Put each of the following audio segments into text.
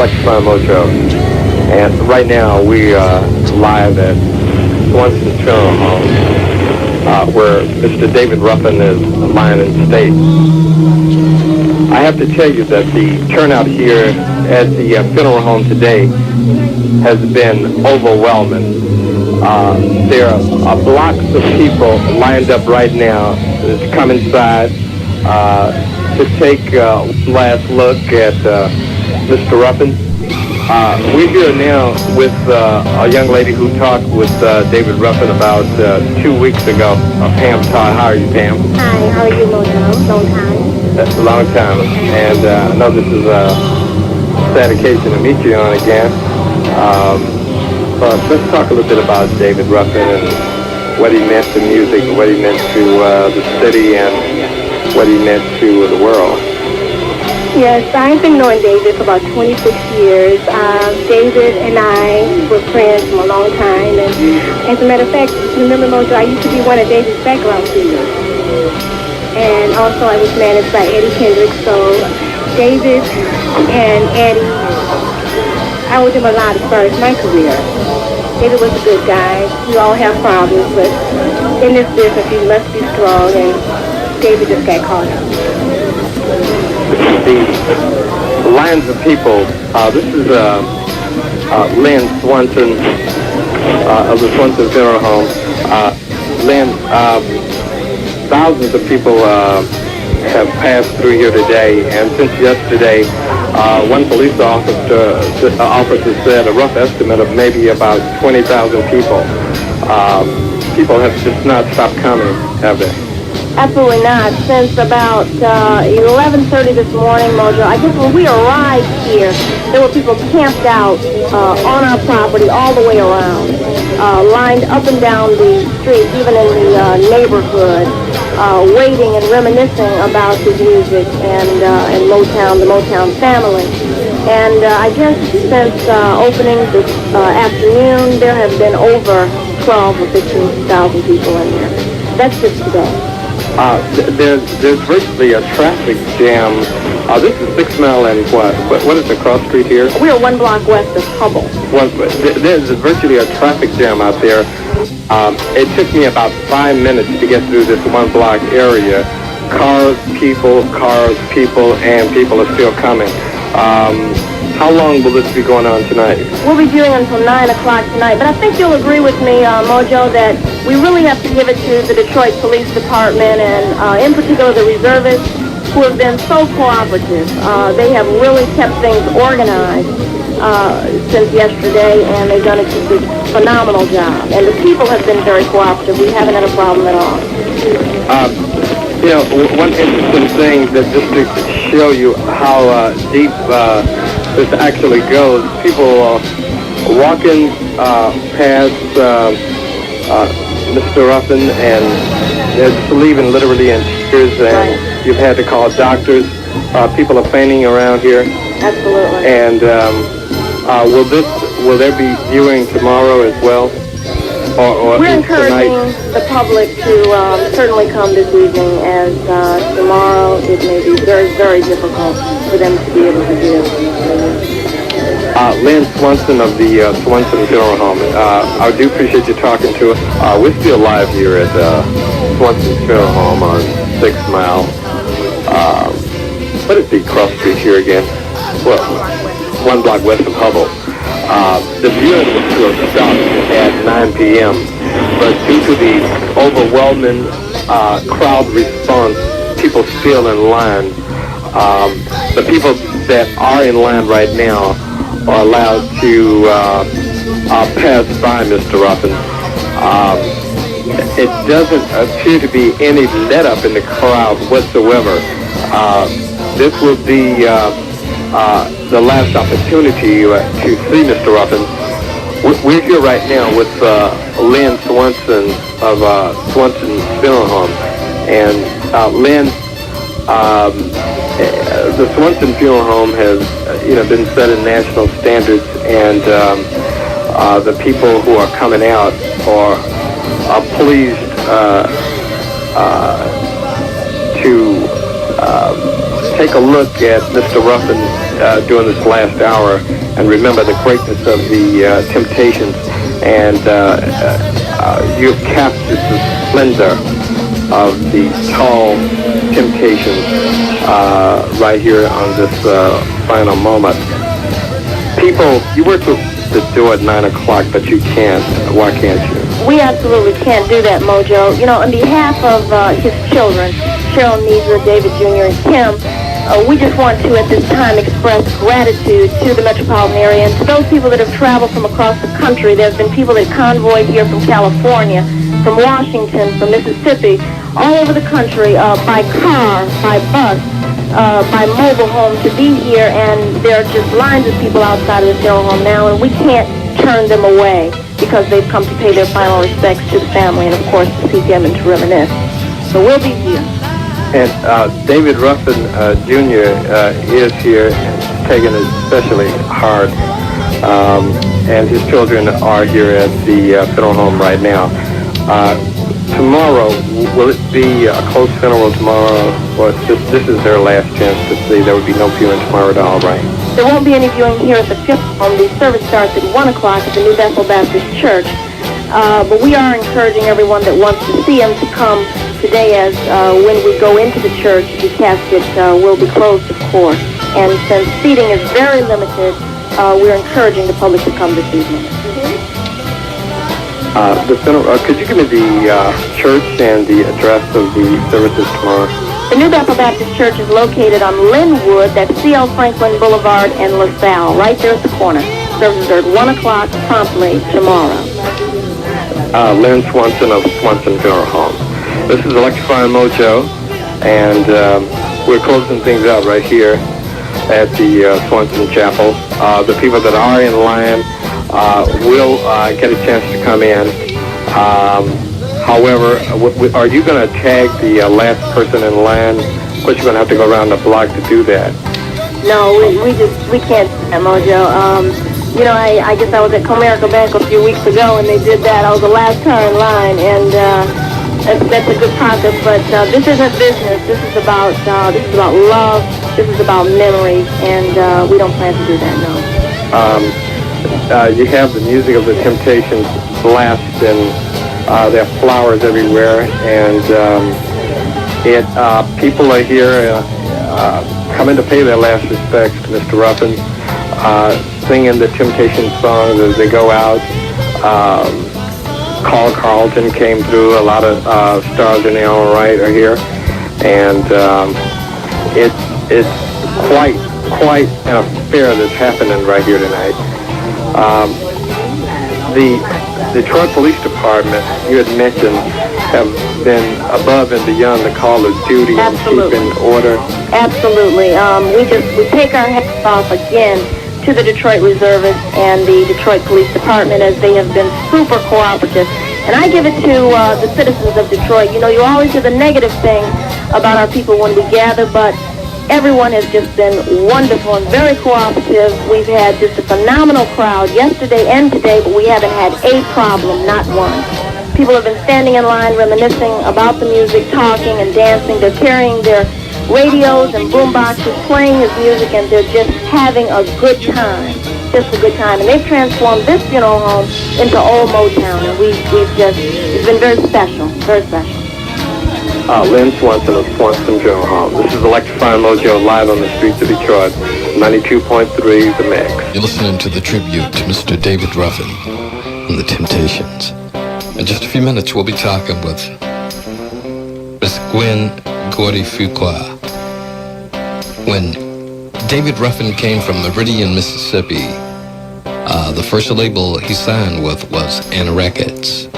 Electrifying Mojo. And right now we are live at Swanson Funeral Home, where Mr. David Ruffin is lying in state. I have to tell you that the turnout here at the funeral home today has been overwhelming. There are blocks of people lined up right now to come inside to take a last look at Mr. Ruffin. We're here now with a young lady who talked with David Ruffin about 2 weeks ago. Pam Todd. How are you, Pam? Hi, how are you, Mojo? Long time. That's a long time. And I know this is a sad occasion to meet you on again. But let's talk a little bit about David Ruffin and what he meant to music, what he meant to the city, and what he meant to the world. Yes, I've been knowing David for about 26 years. David and I were friends for a long time, and as a matter of fact, remember, Mojo, I used to be one of David's background singers. And also I was managed by Eddie Kendrick, so David and Eddie, I owed him a lot as far as my career. David was a good guy. We all have problems, but in this business you must be strong, and David just got caught up. The lines of people, this is Lynn Swanson of the Swanson Funeral Home. Lynn, thousands of people have passed through here today, and since yesterday, one police officer said a rough estimate of maybe about 20,000 people. People have just not stopped coming, have they? Absolutely not. Since about 11:30 this morning, Mojo, I guess when we arrived here, there were people camped out on our property all the way around, lined up and down the street, even in the neighborhood, waiting and reminiscing about his music and Motown, the Motown family. And I guess since opening this afternoon, there have been over 12 or 15,000 people in there. That's just today. There's virtually a traffic jam. This is 6 Mile and what is the cross street here? We are 1 block west of Hubble. There's virtually a traffic jam out there. It took me about 5 minutes to get through this 1 block area. Cars, people, and people are still coming. How long will this be going on tonight? We'll be doing until 9 o'clock tonight, but I think you'll agree with me, Mojo, that we really have to give it to the Detroit Police Department and in particular the reservists who have been so cooperative. They have really kept things organized since yesterday, and they've done a phenomenal job. And the people have been very cooperative. We haven't had a problem at all. One interesting thing that just to show you how deep this actually goes, people walking past Mr. Ruffin, and they're just leaving literally in tears, and you've had to call doctors. People are fainting around here. Absolutely. And will there be viewing tomorrow as well? Or we're encouraging the public to certainly come this evening, as tomorrow it may be very, very difficult for them to be able to do. Lynn Swanson of the Swanson Funeral Home. I do appreciate you talking to us. We're still live here at Swanson Funeral Home on 6 Mile. What is the cross street here again? Well, 1 block west of Hubble. The viewing was stopped at 9 p.m., but due to the overwhelming crowd response, people still in line. The people that are in line right now are allowed to pass by Mr. Ruffin. It doesn't appear to be any let up in the crowd whatsoever. This will be the last opportunity to see Mr. Ruffin. We're here right now with Lynn Swanson of Swanson Funeral Home. And Lynn, the Swanson Funeral Home has been setting national standards, and the people who are coming out are pleased to take a look at Mr. Ruffin during this last hour and remember the greatness of the Temptations, and you've captured the splendor of the tall Temptations right here on this final moment. People, you were to do at 9 o'clock, but you can't. Why can't you? We absolutely can't do that, Mojo. You know, on behalf of his children, Cheryl, Neza, David Jr., and Kim, we just want to, at this time, express gratitude to the metropolitan area and to those people that have traveled from across the country. There have been people that convoyed here from California, from Washington, from Mississippi, all over the country, by car, by bus, by mobile home to be here, and there are just lines of people outside of the funeral home now, and we can't turn them away because they've come to pay their final respects to the family and, of course, to see them and to reminisce. So we'll be here. And David Ruffin Jr. Is here, taking it especially hard, and his children are here at the funeral home right now. Tomorrow, will it be a close funeral tomorrow? Or this is their last chance to see? There would be no viewing tomorrow at all, right? There won't be any viewing here at the funeral home. The service starts at 1 o'clock at the New Bethel Baptist Church. But we are encouraging everyone that wants to see him to come today, as when we go into the church, the casket will be closed, of course. And since seating is very limited, we're encouraging the public to come this evening. The funeral, could you give me the church and the address of the services tomorrow? The New Bethel Baptist Church is located on Linwood, that's C.L. Franklin Boulevard and LaSalle, right there at the corner. Services are at 1 o'clock promptly tomorrow. Lynn Swanson of Swanson Funeral Home. This is Electrifying Mojo, and we're closing things out right here at the Swanson Chapel. The people that are in line will get a chance to come in. However, are you going to tag the last person in line? Of course, you're going to have to go around the block to do that. No, we can't do that, Mojo. You know, I guess I was at Comerica Bank a few weeks ago, and they did that. I was the last car in line, and that's a good process. But this isn't business. This is about love. This is about memories, and we don't plan to do that. No. You have the music of the Temptations blasting. There are flowers everywhere, and people are here coming to pay their last respects to Mr. Ruffin, singing the Temptations songs as they go out. Carl Carlton came through. A lot of stars in their own right are here, and it's quite an affair that's happening right here tonight. The Detroit Police Department, you had mentioned, have been above and beyond the call of duty and keeping order. Absolutely. We take our hats off again to the Detroit Reservists and the Detroit Police Department, as they have been super cooperative. And I give it to the citizens of Detroit. You know, you always hear the negative thing about our people when we gather, but everyone has just been wonderful and very cooperative. We've had just a phenomenal crowd yesterday and today, but we haven't had a problem, not one. People have been standing in line reminiscing about the music, talking and dancing. They're carrying their radios and boom boxes, playing his music, and they're just having a good time. Just a good time. And they've transformed this funeral home into old Motown, and it's been very special, very special. Lynn Swanson of Swanson Funeral Home. This is Electrifying Mojo live on the streets of Detroit, 92.3 The Mix. You're listening to the tribute to Mr. David Ruffin and the Temptations. In just a few minutes, we'll be talking with Miss Gwen Gordy-Fuqua. When David Ruffin came from Meridian, Mississippi, the first label he signed with was Anna Records.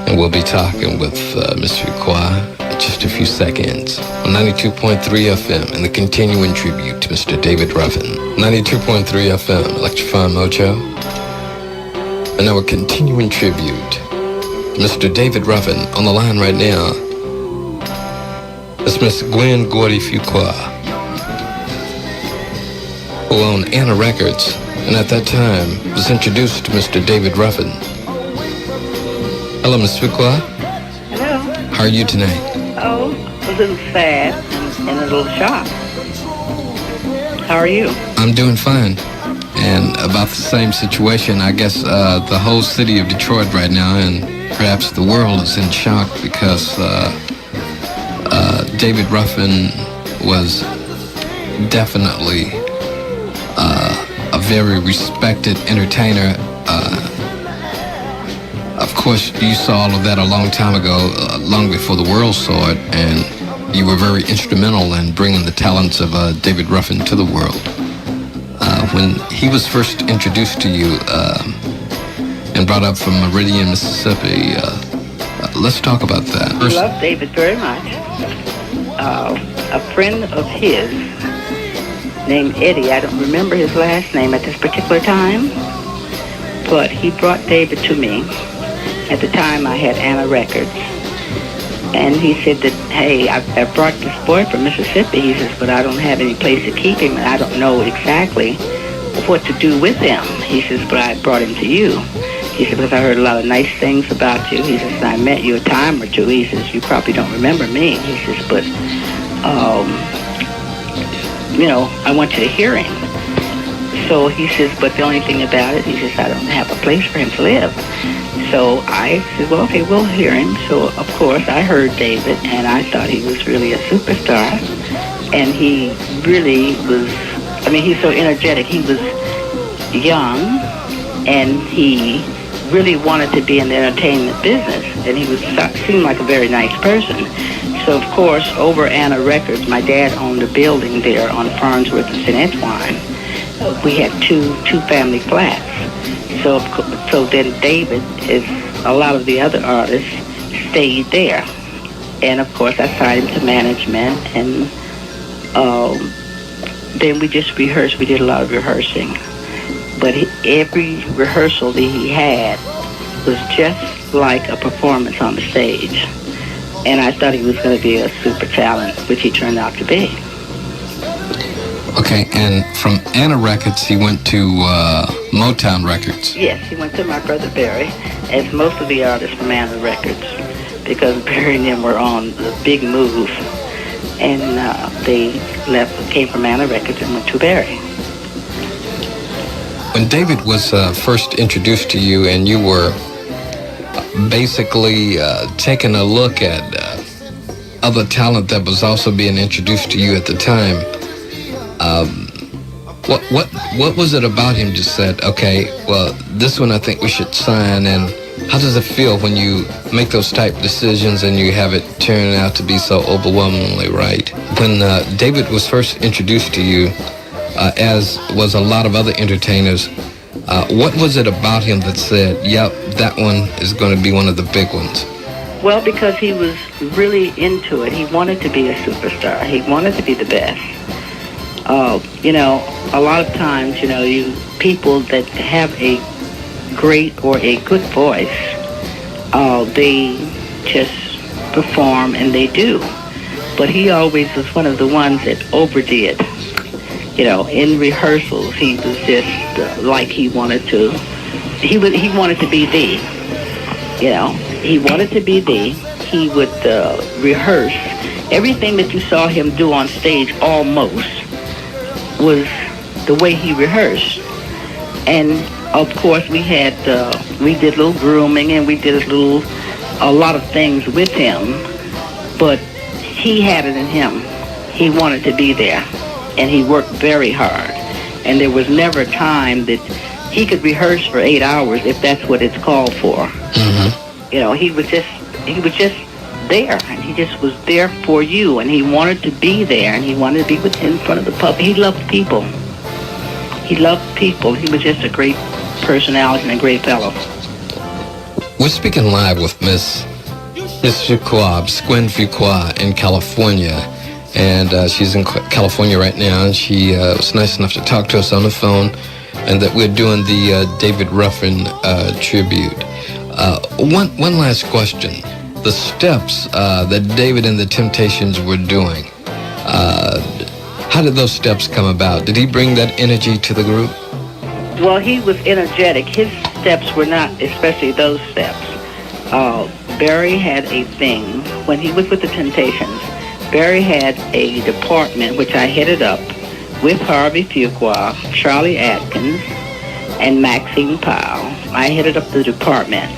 And we'll be talking with Miss Fuqua in just a few seconds on 92.3 FM and the continuing tribute to Mr. David Ruffin. 92.3 FM, Electrifying Mojo. And our continuing tribute to Mr. David Ruffin. On the line right now is Miss Gwen Gordy-Fuqua, who owned Anna Records, and at that time was introduced to Mr. David Ruffin. Hello, Miss Fuqua. Hello. How are you tonight? Oh, a little sad and a little shocked. How are you? I'm doing fine. And about the same situation, I guess the whole city of Detroit right now, and perhaps the world, is in shock because David Ruffin was definitely a very respected entertainer. Of course, you saw all of that a long time ago, long before the world saw it, and you were very instrumental in bringing the talents of David Ruffin to the world. When he was first introduced to you and brought up from Meridian, Mississippi, let's talk about that. I love David very much. A friend of his named Eddie, I don't remember his last name at this particular time, but he brought David to me. At the time, I had Anna Records. And he said that, hey, I brought this boy from Mississippi. He says, but I don't have any place to keep him, and I don't know exactly what to do with him. He says, but I brought him to you. He said, because I heard a lot of nice things about you. He says, I met you a time or two. He says, you probably don't remember me. He says, but, I want you to hear him. So he says, but the only thing about it, he says, I don't have a place for him to live. So I said, well, okay, we'll hear him. So, of course, I heard David, and I thought he was really a superstar. And he really was, he's so energetic. He was young, and he really wanted to be in the entertainment business. And he seemed like a very nice person. So, of course, over Anna Records, my dad owned a building there on Farnsworth and St. Antoine. We had two family flats. So then David, as a lot of the other artists, stayed there. And of course I signed him to management, and then we just rehearsed. We did a lot of rehearsing. But every rehearsal that he had was just like a performance on the stage. And I thought he was going to be a super talent, which he turned out to be. Okay, and from Anna Records, he went to Motown Records. Yes, he went to my brother Barry, as most of the artists from Anna Records, because Barry and them were on the big move, and they came from Anna Records and went to Barry. When David was first introduced to you, and you were basically taking a look at other talent that was also being introduced to you at the time, what was it about him just said, okay, well, this one I think we should sign? And how does it feel when you make those type decisions and you have it turn out to be so overwhelmingly right? When David was first introduced to you, as was a lot of other entertainers, what was it about him that said, yep, that one is going to be one of the big ones? Well, because he was really into it. He wanted to be a superstar. He wanted to be the best. A lot of times, people that have a great or a good voice, they just perform and they do. But he always was one of the ones that overdid. In rehearsals, he was just like he wanted to be the. He wanted to be the. He would rehearse. Everything that you saw him do on stage almost was the way he rehearsed. And of course we did a little grooming, and we did a lot of things with him, but he had it in him. He wanted to be there, and he worked very hard, and there was never a time that he could rehearse for 8 hours if that's what it's called for. Mm-hmm. He was just there, and he just was there for you, and he wanted to be there, and he wanted to be in front of the public. He loved people. He was just a great personality and a great fellow. We're speaking live with Miss Fuqua, Gwen Fuqua in California, and she's in California right now, and she was nice enough to talk to us on the phone, and that we're doing the David Ruffin tribute. One last question. The steps that David and the Temptations were doing, how did those steps come about? Did he bring that energy to the group? Well, he was energetic. His steps were not especially those steps. Barry had a thing, when he was with the Temptations, Barry had a department, which I headed up, with Harvey Fuqua, Charlie Atkins, and Maxine Powell. I headed up the department.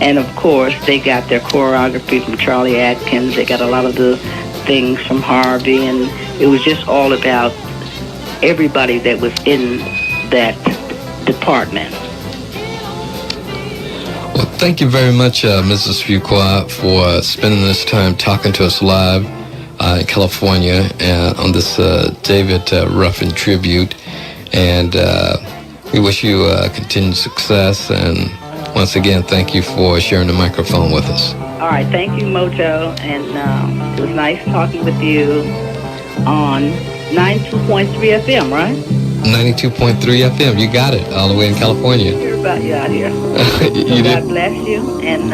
And of course, they got their choreography from Charlie Atkins. They got a lot of the things from Harvey, and it was just all about everybody that was in that department. Well, thank you very much, Mrs. Fuqua, for spending this time talking to us live in California on this David Ruffin tribute. And we wish you continued success. And once again, thank you for sharing the microphone with us. All right, thank you, Mojo. And it was nice talking with you on 92.3 FM, right? 92.3 FM, you got it, all the way in California. Hear about you out here. You God did. bless you, and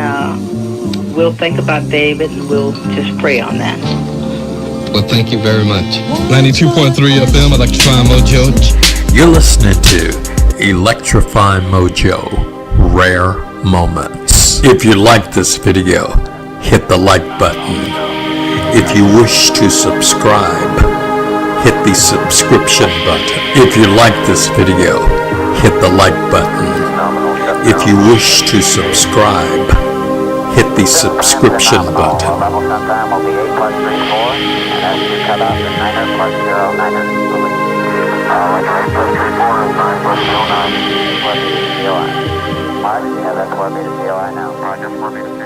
we'll think about David, and we'll just pray on that. Well, thank you very much. 92.3 FM, Electrifying Mojo. You're listening to Electrifying Mojo, Rare Moments. If you like this video, hit the like button. If you wish to subscribe, hit the subscription button. If you like this video, hit the like button. If you wish to subscribe, hit the subscription button. Level sometime will be 8+34, and as you cut off the 9+09. Like 8+34 and 9+09. 4 meters COI. Mark, you have that 4 meters COI now. Roger, 4 meters.